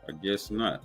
I guess not.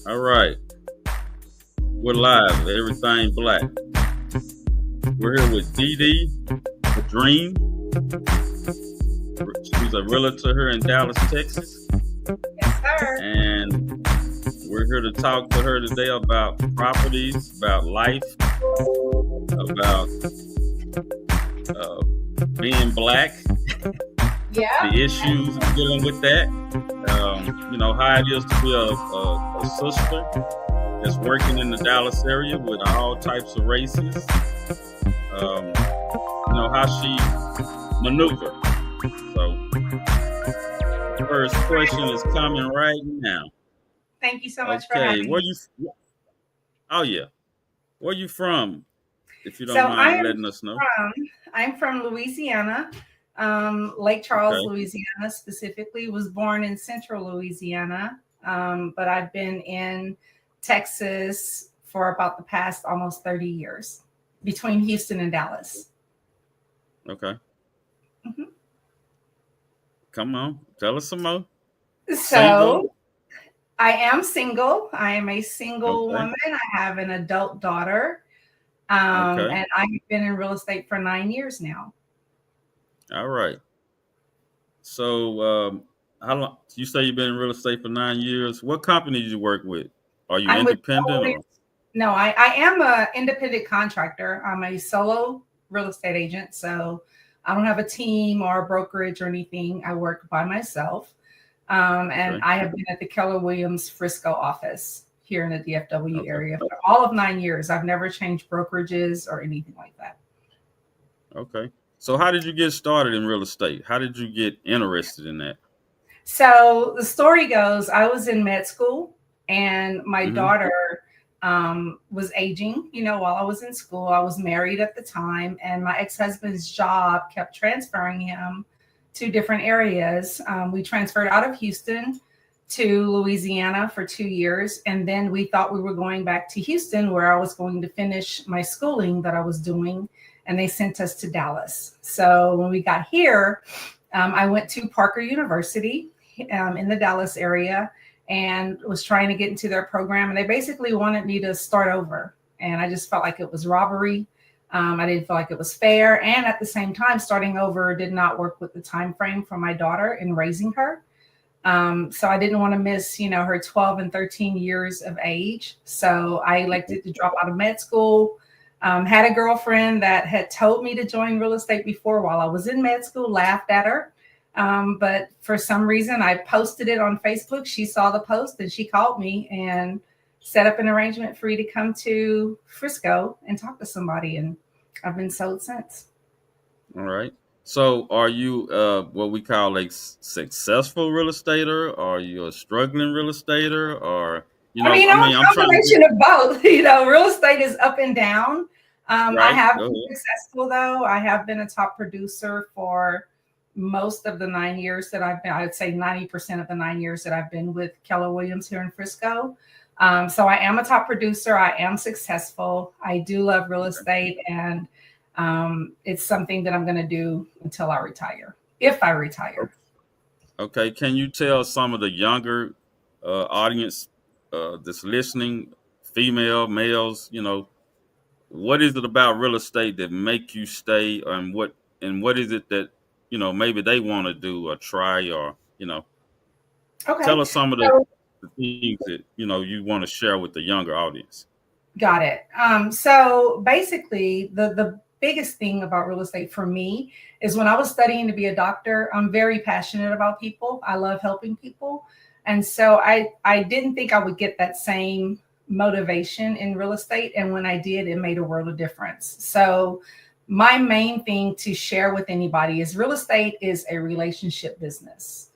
All right. We're live. Everything black. We're here with Dee Dde Vidrine. She's a realtor here in Dallas, Texas. Yes, sir. And we're here to talk to her today about properties, about life, about being black, Yeah. the issues dealing with that. How it is to be a sister that's working in the Dallas area with all types of races. How she maneuver. So, the first question is coming right now. Thank you so much for having where me. you? Oh yeah, where you from? If you don't So mind letting us know. I'm from Louisiana, Lake Charles, Okay. Louisiana specifically. Was born in Central Louisiana, but I've been in Texas for about the past almost 30 years, between Houston and Dallas. Okay. Mm-hmm. Come on, tell us some more. So Single? I am single. I am a single Okay. woman. I have an adult daughter. Okay. And I've been in real estate for 9 years now. All right. So, how long? You say you've been in real estate for 9 years. What company did you work with? Are you I'm with independent or? No, I am an independent contractor. I'm a solo real estate agent. So I don't have a team or a brokerage or anything. I work by myself. And Okay. I have been at the Keller Williams Frisco office here in the DFW Okay. area for all of 9 years. I've never changed brokerages or anything like that. Okay. So, how did you get started in real estate? How did you get interested in that? So the story goes, I was in med school and my Mm-hmm. daughter was aging, while I was in school. I was married at the time, and my ex-husband's job kept transferring him to different areas. We transferred out of Houston to Louisiana for 2 years. And then we thought we were going back to Houston, where I was going to finish my schooling that I was doing. And they sent us to Dallas. So when we got here, I went to Parker University in the Dallas area and was trying to get into their program. And they basically wanted me to start over. And I just felt like it was robbery. I didn't feel like it was fair. And at the same time, starting over did not work with the time frame for my daughter in raising her. So I didn't want to miss, her 12 and 13 years of age. So I elected to drop out of med school. Had a girlfriend that had told me to join real estate before while I was in med school, laughed at her. But for some reason, I posted it on Facebook. She saw the post and she called me and set up an arrangement for you to come to Frisco and talk to somebody. And I've been sold since. All right. So, are you what we call a successful real estater? Or are you a struggling real estater? Or I'm a combination of both. Real estate is up and down. Right. I have been successful, though. I have been a top producer for most of the 9 years that I've been. I would say 90% of the 9 years that I've been with Keller Williams here in Frisco. So I am a top producer. I am successful. I do love real estate, and it's something that I'm going to do until I retire, if I retire. Okay. Can you tell some of the younger audience that's listening, female, males, what is it about real estate that make you stay, and what is it that, maybe they want to do or try, or, Okay. Tell us some of the things that, you want to share with the younger audience. Got it. So basically the biggest thing about real estate for me is when I was studying to be a doctor, I'm very passionate about people. I love helping people. And so I didn't think I would get that same motivation in real estate. And when I did, it made a world of difference. So my main thing to share with anybody is real estate is a relationship business.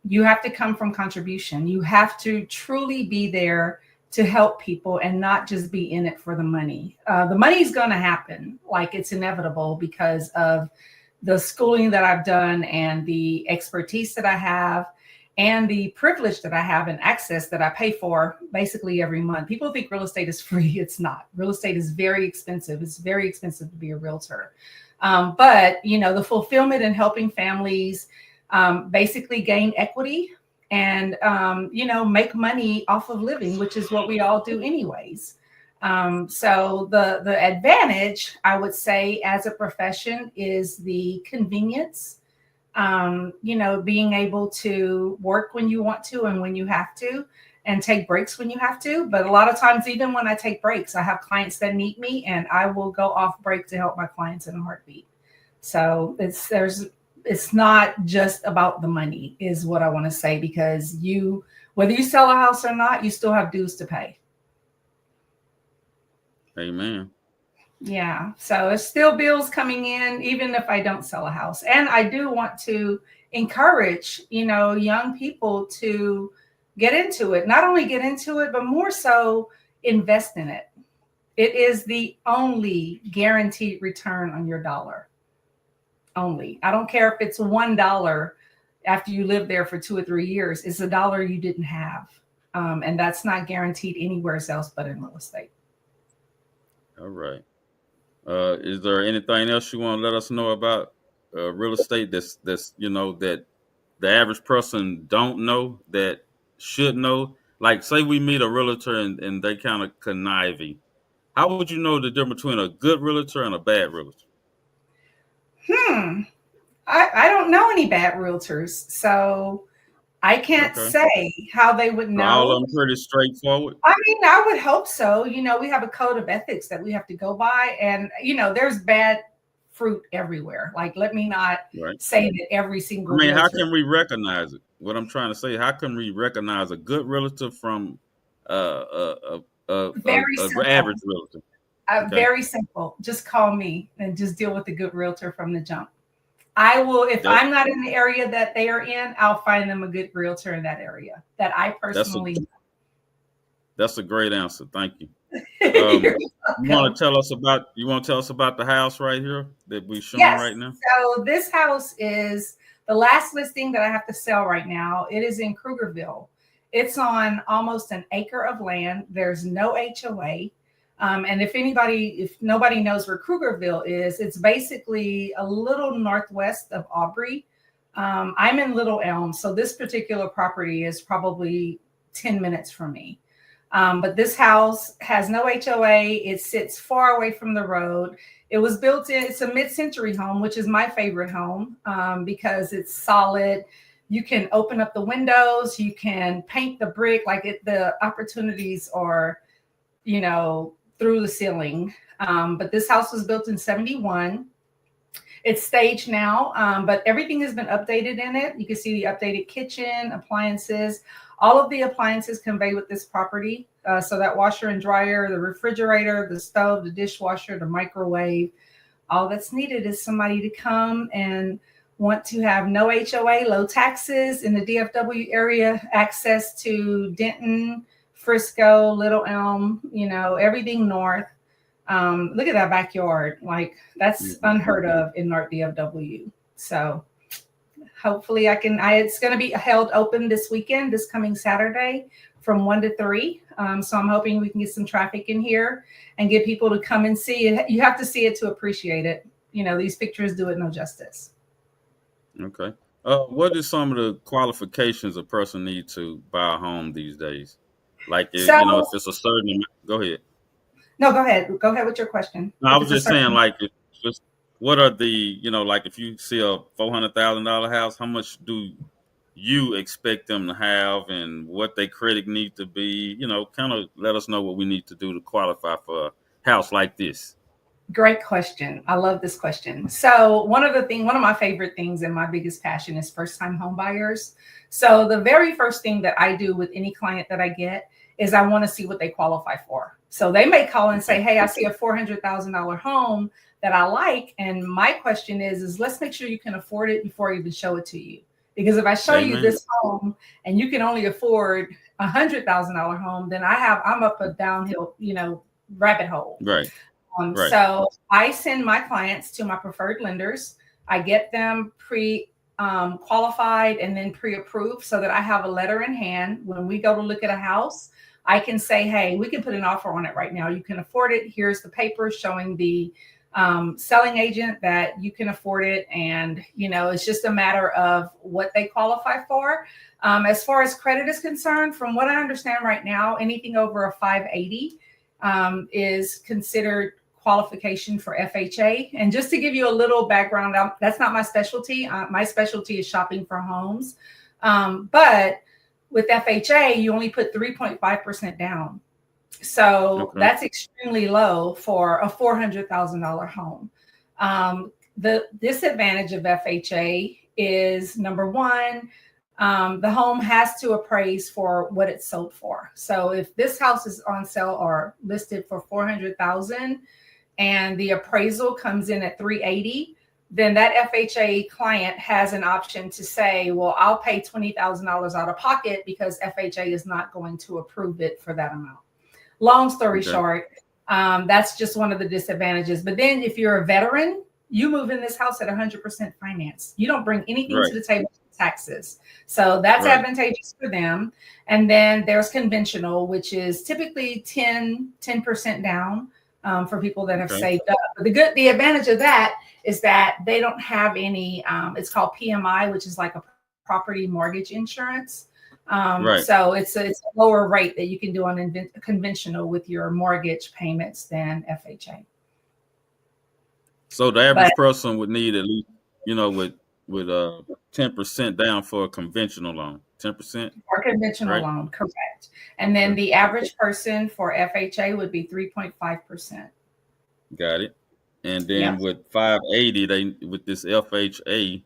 You have to come from contribution. You have to truly be there to help people and not just be in it for the money. The money is going to happen, like it's inevitable because of the schooling that I've done and the expertise that I have and the privilege that I have and access that I pay for basically every month. People think real estate is free. It's not. Real estate is very expensive. It's very expensive to be a realtor. But, the fulfillment in helping families basically gain equity and, make money off of living, which is what we all do anyways. So the advantage, I would say, as a profession is the convenience, being able to work when you want to and when you have to, and take breaks when you have to. But a lot of times, even when I take breaks, I have clients that need me and I will go off break to help my clients in a heartbeat. So it's not just about the money is what I want to say, because whether you sell a house or not, you still have dues to pay. Amen. Yeah. So it's still bills coming in, even if I don't sell a house. And I do want to encourage, young people to get into it, not only get into it, but more so invest in it. It is the only guaranteed return on your dollar. Only. I don't care if it's $1 after you live there for 2 or 3 years. It's a dollar you didn't have. And that's not guaranteed anywhere else but in real estate. All right. Is there anything else you want to let us know about real estate that's that the average person don't know that should know? Like, say we meet a realtor and they kind of conniving. How would you know the difference between a good realtor and a bad realtor? Hmm. I don't know any bad realtors, so I can't Okay. say how they would So all of know. them pretty straightforward. I mean, I would hope so. We have a code of ethics that we have to go by. And, there's bad fruit everywhere. Like, let me not Right. say that every I single mean, how realtor. can we recognize it? What I'm trying to say, how can we recognize a good realtor from Very a simple. average realtor? Okay. Very simple. Just call me and just deal with the good realtor from the jump. I will, if That I'm not in the area that they are in, I'll find them a good realtor in that area that I that's a personally that's a great answer. Thank you. You're You welcome. want to tell us about the house right here that we're showing Yes. right now? So this house is the last listing that I have to sell right now. It is in Krugerville. It's on almost an acre of land. There's no HOA. And if nobody knows where Krugerville is, it's basically a little northwest of Aubrey. I'm in Little Elm, so this particular property is probably 10 minutes from me. But this house has no HOA. It sits far away from the road. It's a mid-century home, which is my favorite home because it's solid. You can open up the windows. You can paint the brick. The opportunities are, through the ceiling. But this house was built in 71. It's staged now, but everything has been updated in it. You can see the updated kitchen, appliances. All of the appliances convey with this property. So that washer and dryer, the refrigerator, the stove, the dishwasher, the microwave. All that's needed is somebody to come and want to have no HOA, low taxes in the DFW area, access to Denton, Frisco, Little Elm, everything north. Look at that backyard. Like, that's Mhm. unheard of in North DFW. So hopefully it's going to be held open this weekend, this coming Saturday from 1 to 3. So I'm hoping we can get some traffic in here and get people to come and see it. You have to see it to appreciate it. These pictures do it no justice. Okay. What is some of the qualifications a person need to buy a home these days? Like, So if it's a certain, go ahead. no, go ahead. Go ahead with your question. No, I If was it's a just saying, certain like, what are the, like if you see a $400,000 house, how much do you expect them to have, and what their credit need to be? Kind of let us know what we need to do to qualify for a house like this. Great question. I love this question. So one of my favorite things and my biggest passion is first time home buyers. So the very first thing that I do with any client that I get is I want to see what they qualify for. So they may call and say, hey, I see a $400,000 home that I like. And my question is let's make sure you can afford it before I even show it to you. Because if I show you Amen. this home and you can only afford $100,000 home, then I'm up a downhill, rabbit hole. Right. Right. So I send my clients to my preferred lenders. I get them qualified and then pre-approved so that I have a letter in hand. When we go to look at a house, I can say, hey, we can put an offer on it right now. You can afford it. Here's the paper showing the selling agent that you can afford it. And, it's just a matter of what they qualify for. As far as credit is concerned, from what I understand right now, anything over a 580 is considered qualification for FHA. And just to give you a little background, that's not my specialty. My specialty is shopping for homes. But with FHA, you only put 3.5% down. So Okay. that's extremely low for a $400,000 home. The disadvantage of FHA is, number one, the home has to appraise for what it's sold for. So if this house is on sale or listed for 400,000 and the appraisal comes in at 380, then that FHA client has an option to say, well, I'll pay $20,000 out of pocket because FHA is not going to approve it for that amount. Long story short, that's just one of the disadvantages. But then if you're a veteran, you move in this house at 100% finance. You don't bring anything to the table for taxes. So that's advantageous for them. And then there's conventional, which is typically 10% down for people that have saved up. But the advantage of that is that they don't have any, it's called PMI, which is like a property mortgage insurance. So it's a lower rate that you can do on conventional with your mortgage payments than FHA. So the average person would need at least, with 10% down for a conventional loan. 10%? For a conventional loan, correct. And then the average person for FHA would be 3.5%. Got it. And then with 580, with this FHA,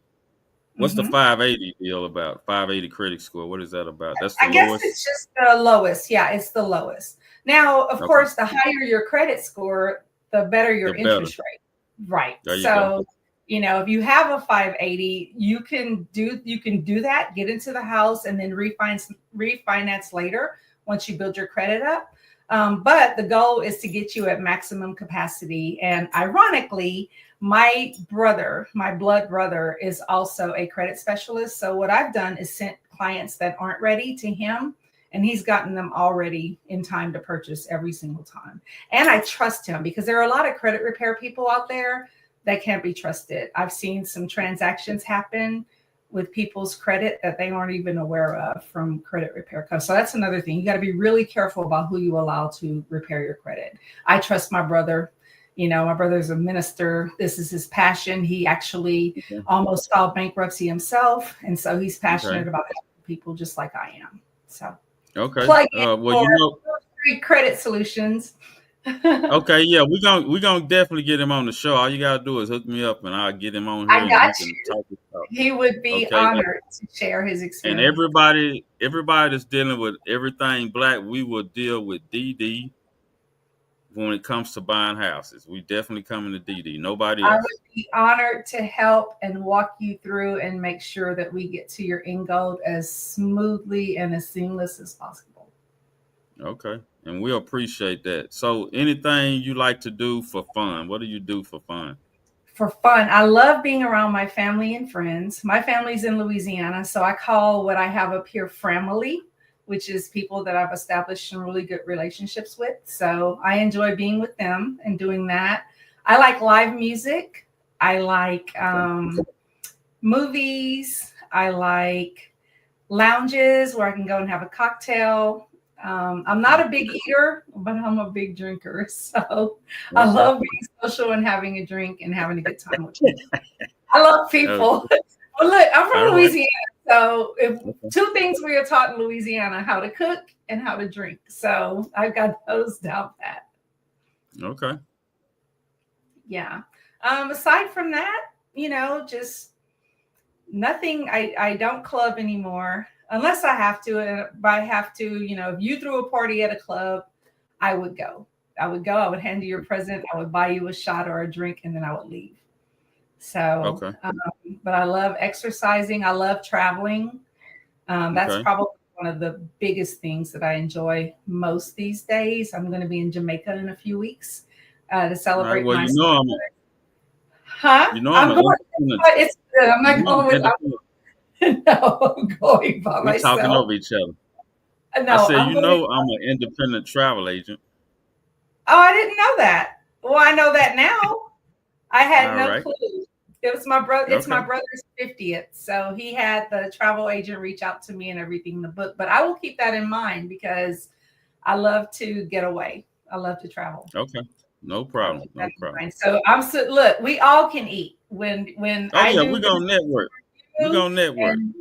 what's the 580 deal about? 580 credit score. What is that about? That's the I guess lowest? it's just the lowest. Yeah, it's the lowest. Now, of course, the higher your credit score, the better your interest rate. Right. So, if you have a 580, you can do that, get into the house and then refinance later once you build your credit up. But the goal is to get you at maximum capacity. And ironically, my blood brother is also a credit specialist. So what I've done is sent clients that aren't ready to him, and he's gotten them all ready in time to purchase every single time. And I trust him because there are a lot of credit repair people out there that can't be trusted. I've seen some transactions happen with people's credit that they aren't even aware of from credit repair companies. So that's another thing. You got to be really careful about who you allow to repair your credit. I trust my brother. My brother's a minister. This is his passion. He actually almost filed bankruptcy himself. And so he's passionate about helping people just like I am. So plug in free credit solutions. Okay, yeah, we're gonna definitely get him on the show. All you gotta do is hook me up, and I'll get him on here. I got you. He would be honored to share his experience. And everybody that's dealing with everything black, we will deal with Dee Dde when it comes to buying houses. We definitely coming to Dee Dde. Nobody else. I would be honored to help and walk you through and make sure that we get to your end goal as smoothly and as seamless as possible. Okay. And we appreciate that. So anything you like to do for fun? What do you do for fun? For fun, I love being around my family and friends. My family's in Louisiana, so I call what I have up here family, which is people that I've established some really good relationships with. So I enjoy being with them and doing that. I like live music. I like movies. I like lounges where I can go and have a cocktail. I'm not a big eater, but I'm a big drinker. So I love being social and having a drink and having a good time with people. I love people. Well, look, I'm from Louisiana. So two things we are taught in Louisiana, how to cook and how to drink. So I've got those down pat. Okay. Yeah. Aside from that, just nothing. I don't club anymore. unless I have to. And if I have to, if you threw a party at a club, I would go. I would go. I would hand you your present. I would buy you a shot or a drink, and then I would leave. So, Okay. but I love exercising. I love traveling. That's Okay. probably one of the biggest things that I enjoy most these days. I'm going to be in Jamaica in a few weeks to All right. celebrate Well, my. I'm I'm an going. independent. It's good. I'm not going with. Independent. No, I'm going by We talking myself. over each other. I No, said, I'm going. I'm an independent travel agent. Oh, I didn't know that. Well, I know that now. I had All no right. clue. It was my brother. It's my Okay. brother's 50th, so he had the travel agent reach out to me and everything in the book. But I will keep that in mind because I love to get away. I love to travel. Okay. No I'll problem. keep that No in problem. mind. So look. We all can eat when Oh I yeah, do we're business gonna network. with We're you, gonna network. and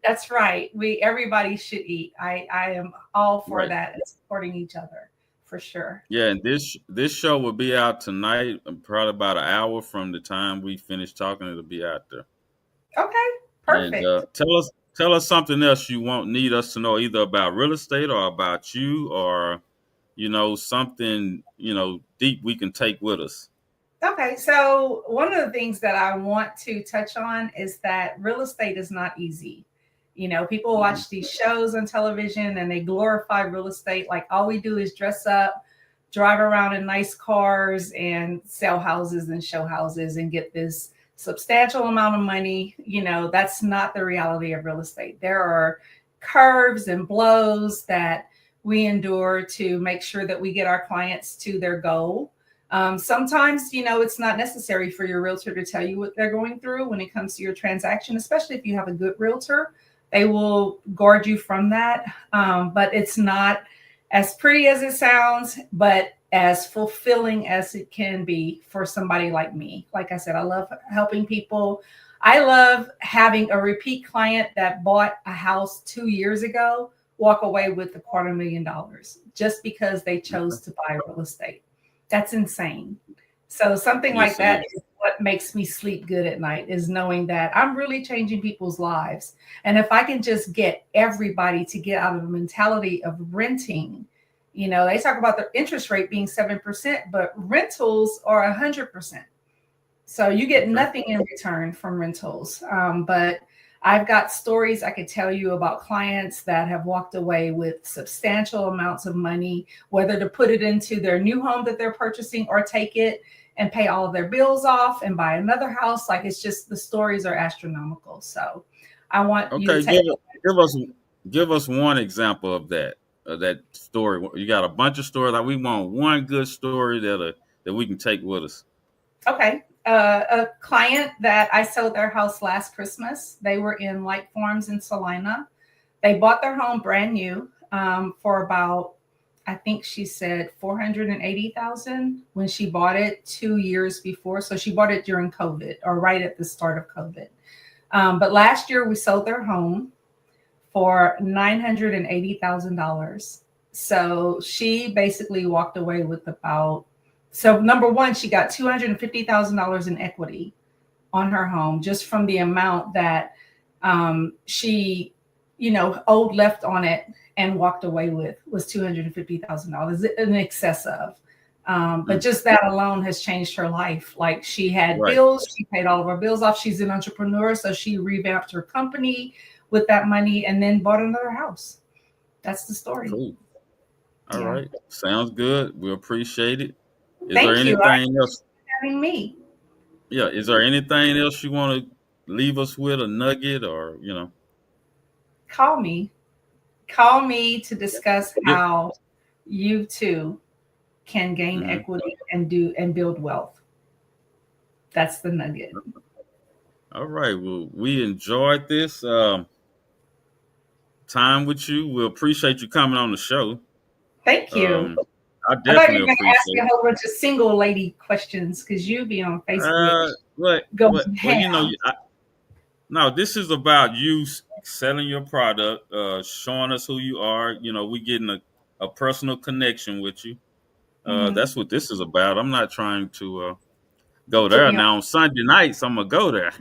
that's right. We everybody should eat. I am all for Right. that and supporting each other for sure. Yeah, and this show will be out tonight, probably about an hour from the time we finish talking. It'll be out there. Okay, And perfect. tell us something else you won't need us to know, either about real estate or about you, or something deep we can take with us. Okay, so one of the things that I want to touch on is that real estate is not easy. People Hmm. watch these shows on television and they glorify real estate like all we do is dress up, drive around in nice cars, and sell houses and show houses and get this substantial amount of money. That's not the reality of real estate. There are curves and blows that we endure to make sure that we get our clients to their goal. Sometimes, it's not necessary for your realtor to tell you what they're going through when it comes to your transaction, especially if you have a good realtor. They will guard you from that. But it's not as pretty as it sounds, but as fulfilling as it can be for somebody like me. Like I said, I love helping people. I love having a repeat client that bought a house 2 years ago walk away with $250,000 just because they chose Okay. to buy real estate. That's insane. So something like Yes, it that is. is what makes me sleep good at night, is knowing that I'm really changing people's lives. And if I can just get everybody to get out of the mentality of renting, they talk about the interest rate being 7%, but rentals are 100%. So you get Okay. nothing in return from rentals. But I've got stories I could tell you about clients that have walked away with substantial amounts of money, whether to put it into their new home that they're purchasing or take it and pay all of their bills off and buy another house. Like, it's just, the stories are astronomical. So I want you to Okay. take. Give us give us one example of that story. You got a bunch of stories. Like, we want one good story that we can take with us. Okay. A client that I sold their house last Christmas. They were in Light Farms in Salina. They bought their home brand new for about, I think she said 480,000 when she bought it 2 years before. So she bought it during COVID, or right at the start of COVID. But last year we sold their home for $980,000. So she basically walked away with about, so number one, she got $250,000 in equity on her home just from the amount that she, owed left on it and walked away with was $250,000 in excess of. But Mm, just that alone has changed her life. Like, she had right. bills, she paid all of her bills off. She's an entrepreneur, so she revamped her company with that money and then bought another house. That's the story. Cool. All Yeah. right. Sounds good. We appreciate it. Is there Thank you. I anything else? having me. Yeah. Is there anything else you want to leave us with, a nugget, or? Call me. Call me to discuss Give. how you too can gain Mhm. equity and build wealth. That's the nugget. All right. Well, we enjoyed this time with you. We appreciate you coming on the show. Thank you. Um, I I thought you definitely were going to ask appreciate me a it. whole bunch of single lady questions because you be on Facebook But going well, ham. no, this is about you selling your product, showing us who you are. We getting a personal connection with you. Hmm. That's what this is about. I'm not trying to go Put there me on. now. On Sunday nights, I'm gonna go there.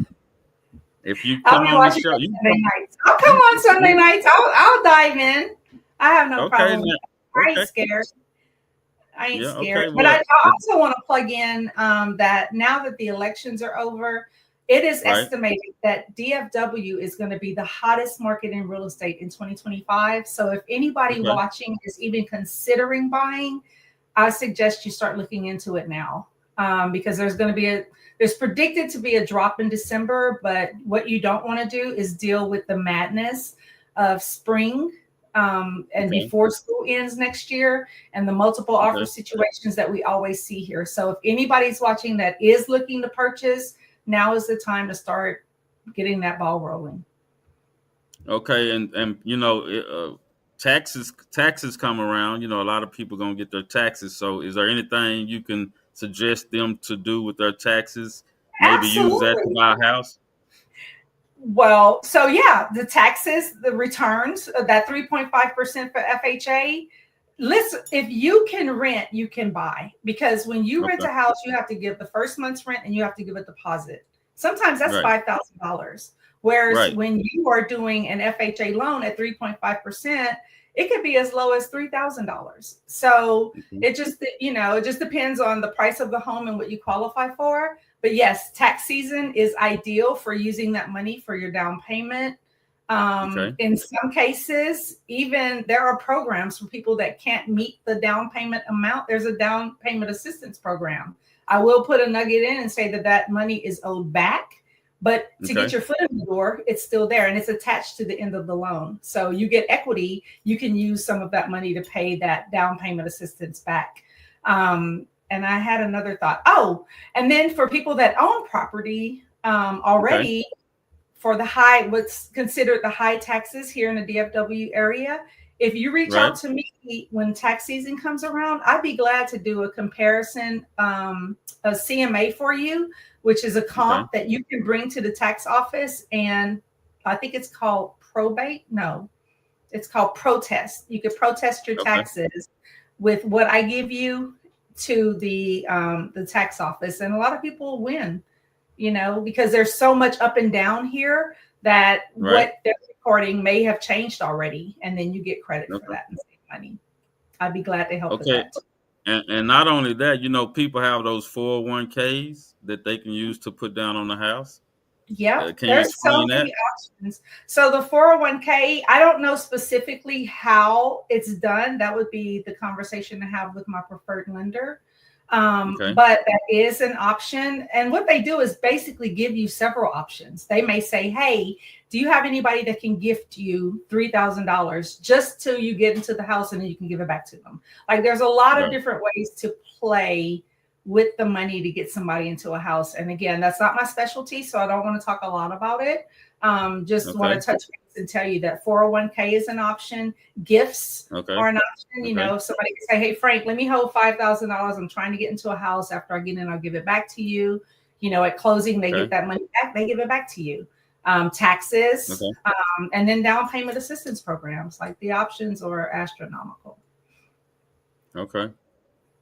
If you I'll come be on the watching show, it you Sunday come. nights. I'll come You, on Sunday you nights. I'll dive in. I have no okay? problem with Now, that. I ain't okay. scared. I ain't Yeah. scared. Okay. But I Well. also want to plug in that now that the elections are over, it is Right. estimated that DFW is going to be the hottest market in real estate in 2025. So if anybody Okay. watching is even considering buying, I suggest you start looking into it now, because there's predicted to be a drop in December, but what you don't want to do is deal with the madness of spring, and Okay. before school ends next year, and the multiple offer Okay. situations that we always see here. So if anybody's watching that is looking to purchase, now is the time to start getting that ball rolling. Okay. And taxes come around. A lot of people gonna get their taxes. So, is there anything you can suggest them to do with their taxes? Maybe use that to Absolutely. buy a house. Well, so yeah, the taxes, the returns, that 3.5% for FHA. Listen, if you can rent, you can buy, because when you rent Okay. a house, you have to give the first month's rent and you have to give a deposit. Sometimes that's Right. $5,000. Whereas Right. when you are doing an FHA loan at 3.5%, it could be as low as $3,000. So Okay. it just depends on the price of the home and what you qualify for. But yes, tax season is ideal for using that money for your down payment. Okay. In some cases, even there are programs for people that can't meet the down payment amount. There's a down payment assistance program. I will put a nugget in and say that money is owed back, but to get Okay. your foot in the door, it's still there and it's attached to the end of the loan. So you get equity. You can use some of that money to pay that down payment assistance back. And I had another thought. Oh, and then for people that own property Okay. already, for what's considered the high taxes here in the DFW area, if you reach Right. out to me when tax season comes around, I'd be glad to do a comparison, a CMA for you, which is a Okay. comp that you can bring to the tax office. And I think it's called probate. No, it's called protest. You could protest your Okay. taxes with what I give you to the tax office, and a lot of people win. Because there's so much up and down here that Right. what they're recording may have changed already, and then you get credit for Okay. that and save money. I'd be glad to help with Okay. that. And not only that, people have those 401ks that they can use to put down on the house. Yep, Can you there's so explain that? many options. So the 401k, I don't know specifically how it's done. That would be the conversation to have with my preferred lender. Okay. But that is an option. And what they do is basically give you several options. They may say, hey, do you have anybody that can gift you $3,000 just till you get into the house and then you can give it back to them? Like there's a lot of Right. different ways to play with the money to get somebody into a house. And again, that's not my specialty, so I don't want to talk a lot about it. Just want to Okay. touch base and tell you that 401k is an option. Gifts Okay. are an option. Okay. If somebody can say, hey, Frank, let me hold $5,000. I'm trying to get into a house. After I get in, I'll give it back to you. At closing, they get Okay. that money back. They give it back to you. Taxes, Okay. and then down payment assistance programs. Like the options are astronomical. Okay.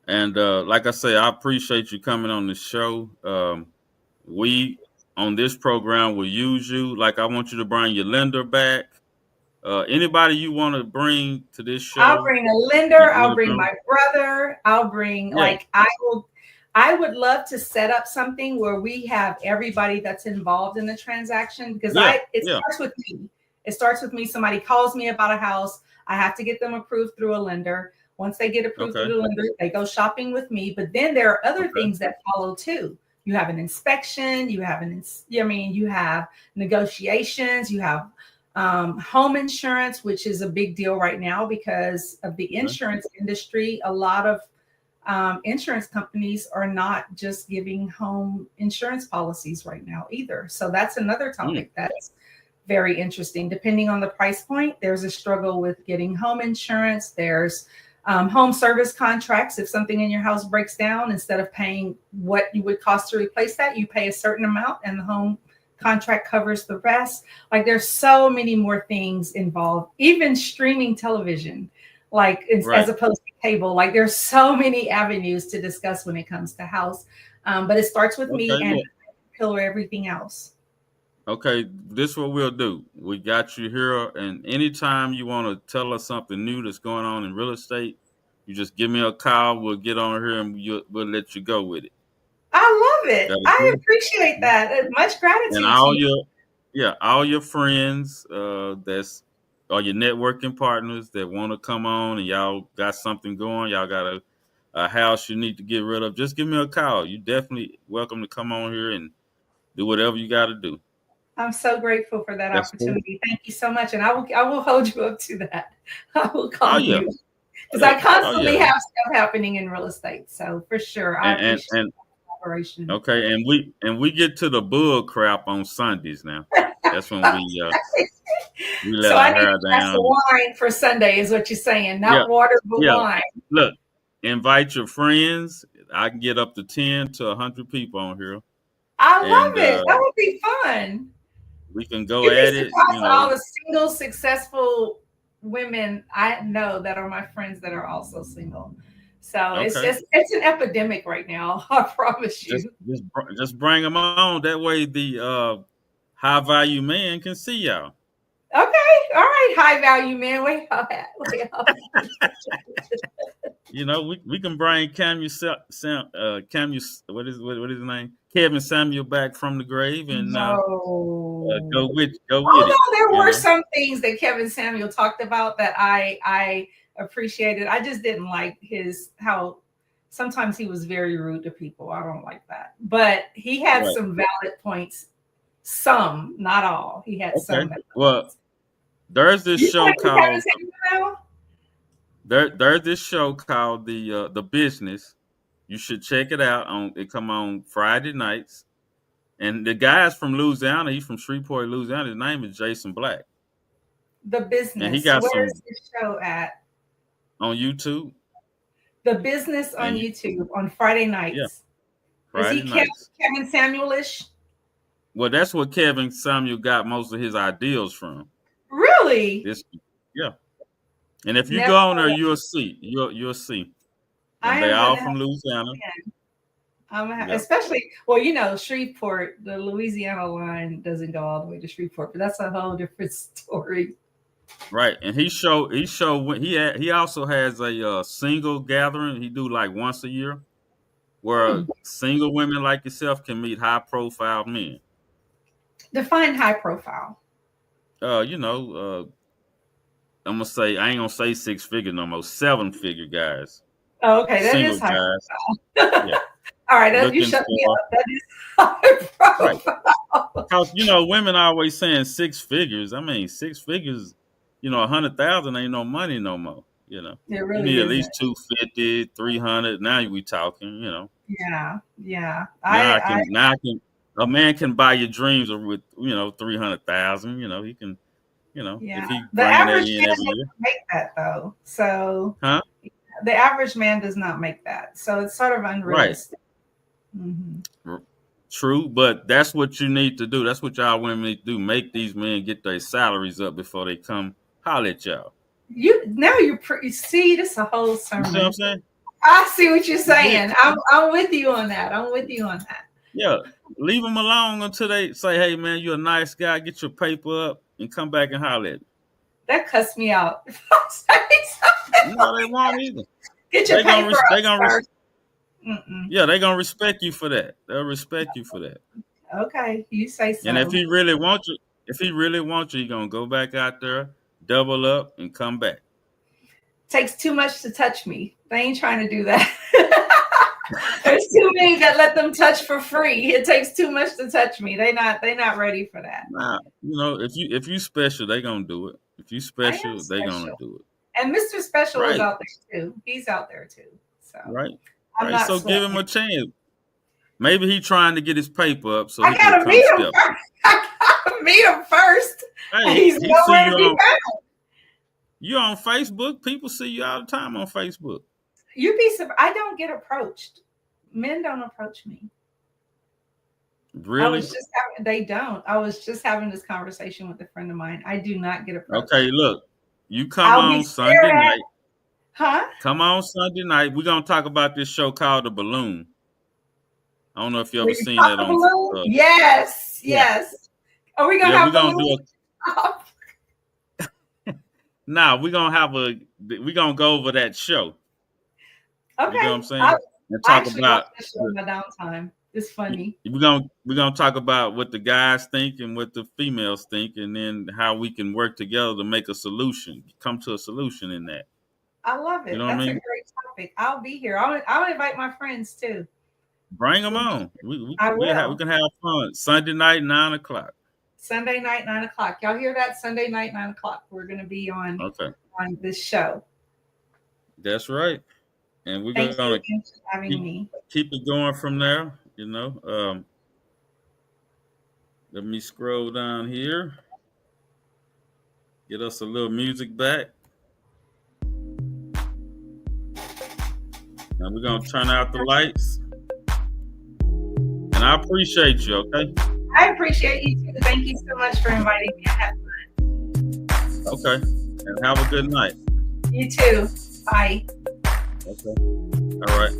And like I say, I appreciate you coming on the show. We on this program will use you. Like I want you to bring your lender back. Anybody you want to bring to this I'll show, bring a you lender. let I'll us bring know. my brother. I'll bring Yeah. I would love to set up something where we have everybody that's involved in the transaction, because Yeah. it Yeah. starts with me. It starts with me. Somebody calls me about a house. I have to get them approved through a lender. Once they get approved through Okay. the lender, they go shopping with me. But then there are other Okay. things that follow too. You have an inspection. You have you have negotiations. You have home insurance, which is a big deal right now because of the Okay. insurance industry. A lot of insurance companies are not just giving home insurance policies right now either. So that's another Mm. topic that's very interesting. Depending on the price point, there's a struggle with getting home insurance. There's home service contracts. If something in your house breaks down, instead of paying what you would cost to replace that, you pay a certain amount and the home contract covers the rest. Like there's so many more things involved, even streaming television, like as Right. opposed to cable. Like there's so many avenues to discuss when it comes to house. But it starts with me Okay. and Well, pillar everything else. Okay, this what we'll do. We got you here, and anytime you want to tell us something new that's going on in real estate, you just give me a call. We'll get on here and we'll let you go with it. I love it. That'll I do. appreciate that. Much And gratitude to all you. your yeah, all your friends that's or your networking partners that want to come on and y'all got something going, y'all got a house you need to get rid of, just give me a call. You definitely welcome to come on here and do whatever you got to do. I'm so grateful for that That's cool. opportunity. Thank you so much. And I will hold you up to that. I will Oh call yeah, you oh because yeah, I oh constantly yeah. have stuff happening in real estate. So for sure, I appreciate And the collaboration. okay, and we get to the bull crap on Sundays now. That's when we let So I our need hair a glass down. of wine for Sunday, is what you're saying. Yeah, Not water, but yeah. wine. Look, invite your friends. I can get up to 10 to 100 people on here, I and love it. That would be fun. we can go You'd be at it. surprised at all the single, successful women I know that are my friends that are also single. So Okay, it's an epidemic right now. I promise you. just bring them on. That way, the high value man can see y'all. Okay, all right, high value man. Wait up at. Wait up. You know, we can bring what is his name? Kevin Samuel back from the grave and No. go with it. Although there You were know, some things that Kevin Samuel talked about that I appreciated. I just didn't like his how sometimes he was very rude to people. I don't like that. But he had right? some valid points. Some, not all. He had some Okay. valid Well, points. there's this You show like Kevin called Samuel? there's this show called the Business. You should check it out. On it come on Friday nights. And the guy's from Louisiana. He's from Shreveport, Louisiana. His name is Jason Black, The and he Business. got Where is some this show at? on YouTube. The Business on And YouTube on Friday yeah, nights. Is Friday he nights. Kevin Samuelish? Well, that's what Kevin Samuel got most of his ideals from. Really? This, yeah. And if you Never. go on there, you'll see. You'll see. I And they am going all to have from Louisiana. to Yep. especially, well, you know, Shreveport, the Louisiana line doesn't go all the way to Shreveport, but that's a whole different story. Right. And he also has a single gathering. He do like once a year where Hmm. single women like yourself can meet high profile men. Define high profile. You know, I'm gonna say I ain't gonna say 6 figure no more. 7 figure guys, Oh, okay, that is single high guys. profile. Yeah, All right, you looking shut me for up. That is high right. profile. Cause women always saying 6 figures. I mean, 6 figures. 100,000 ain't no money no more. It You really need at isn't. least 250, 300. Now we talking. Yeah, yeah. Now I can. A man can buy your dreams with 300,000. He can. If Yeah. he The bringing that average in man every doesn't year, make that though. So huh? the average man does not make that. So it's sort of Right. unrealistic. Hmm. R- True, but that's what you need to do. That's what y'all women need to do. Make these men get their salaries up before they come holler at y'all. You see this a whole You see what I'm sermon. saying? I see what you're You did. saying. I'm with you on that. I'm with you on that. Yeah. Leave them alone until they say, "Hey, man, you're a nice guy. Get your paper up and come back and holler at me." That cuts me out. If I say something No, they like won't that, either. get your They gonna paper res- up, they gonna res- sir. Mm-mm. yeah, they gonna respect you for that. They'll respect you for that. Okay, you say And so. if he really wants you, he gonna go back out there, double up, and come back. Takes too much to touch me. They ain't trying to do that. There's too many that let them touch for free. It takes too much to touch me. They not ready for that. Nah, if you special, they gonna do it. If you I am special, they gonna special. do it. And Mr. Special is Right, out there too. He's out there too. So right, I'm right. not So give sweating him it. a chance. Maybe he trying to get his paper up so I he can gotta come meet him step. first. I gotta meet him first. Hey, And he's he see nowhere to you be on found. Facebook. People see you all the time on Facebook. You'd be surprised. I don't get approached. Men don't approach me. I was Really? just they don't. I was just having this conversation with a friend of mine. I do not get Okay, approached. look, you come I'll be on Sunday stared at. night. Huh? Come on Sunday night. We're gonna talk about this show called The Balloon. I don't know if you Where ever you seen pop that the on. balloon? Uh, Yes, yeah, yes. Are we gonna Yeah, we're have gonna do balloons? a Nah, we're gonna go over that show. You know what Okay. I'm saying? I, And I talk actually watch about that show in my downtime. It's funny. we're gonna talk about what the guys think and what the females think, and then how we can work together to make a solution, come to a solution in that. I love You it. know what I That's a mean? great topic. I'll be here. I'll invite my friends too. Bring them We'll be, on. I We will. can have fun Sunday night 9 o'clock. Sunday night, 9 o'clock. Y'all hear that? Sunday night, 9 o'clock. We're gonna be Okay, on this show. that's right. And we're Thank gonna you again for having keep me. keep it going from there. Let me scroll down here. Get us a little music back. Now we're gonna turn out the lights. And I appreciate you, okay? I appreciate you too. Thank you so much for inviting me. I had Okay. And have a good night. you too. Bye. Okay. All right.